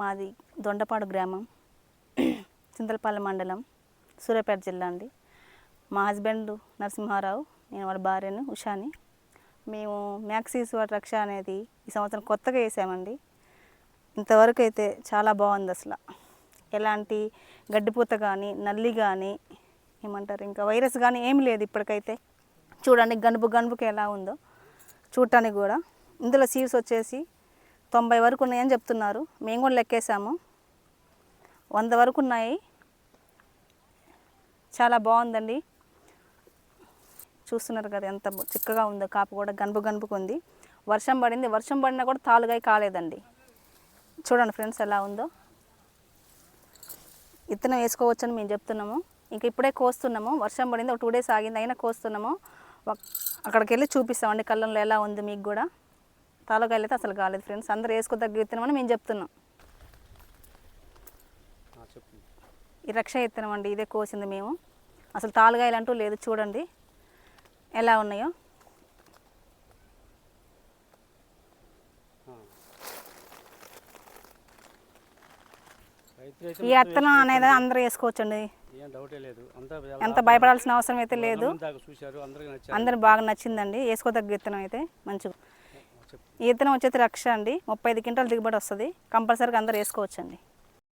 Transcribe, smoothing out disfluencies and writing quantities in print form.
మాది దొండపాడు గ్రామం, చింతలపల్లి మండలం, సూర్యాపేట జిల్లా అండి. మా హస్బెండ్ నరసింహారావు, నేను వాళ్ళ భార్యను ఉషాని. మేము మ్యాక్సీస్ రక్ష అనేది ఈ సంవత్సరం కొత్తగా వేసామండి. ఇంతవరకు అయితే చాలా బాగుంది. అసలు ఎలాంటి గడ్డిపూత కానీ, నల్లి కానీ, ఏమంటారు ఇంకా వైరస్ కానీ ఏమి లేదు ఇప్పటికైతే. చూడండి గనుపుకి ఎలా ఉందో చూడటానికి కూడా. ఇందులో సీడ్స్ వచ్చేసి 90 వరకు ఉన్నాయని చెప్తున్నారు. మేము కూడా లెక్కేసాము, 100 వరకు ఉన్నాయి. చాలా బాగుందండి. చూస్తున్నారు కదా ఎంత చిక్కగా ఉందో. కాపు కూడా గనుపుకు ఉంది. వర్షం పడింది, వర్షం పడినా కూడా తాలుగాయ కాలేదండి. చూడండి ఫ్రెండ్స్ ఎలా ఉందో. విత్తనం వేసుకోవచ్చని మేము చెప్తున్నాము. ఇంక ఇప్పుడే కోస్తున్నాము. వర్షం పడింది, ఒక 2 డేస్ ఆగింది, అయినా కోస్తున్నాము. అక్కడికి వెళ్ళి చూపిస్తామండి కళ్ళంలో ఎలా ఉంది మీకు కూడా. తాలుగాయలు అయితే అసలు కాలేదు ఫ్రెండ్స్. అందరూ వేసుకోదగ్గ విత్తనం మేము చెప్తున్నాం. ఈ రక్ష విత్తనం అండి, ఇదే కోసింది మేము. అసలు తాలుగాయలు అంటూ లేదు. చూడండి ఎలా ఉన్నాయో. ఈ విత్తనం అనేది అందరూ వేసుకోవచ్చండి, ఎంత భయపడాల్సిన అవసరం అయితే లేదు. అందరూ బాగా నచ్చిందండి. వేసుకోదగ్గ విత్తనం అయితే మంచిగా. ఈ విత్తనం వచ్చేసి రక్ష అండి, 35 క్వింటాల దిగుబడి వస్తుంది. కంపల్సరీగా అందరూ వేసుకోవచ్చండి.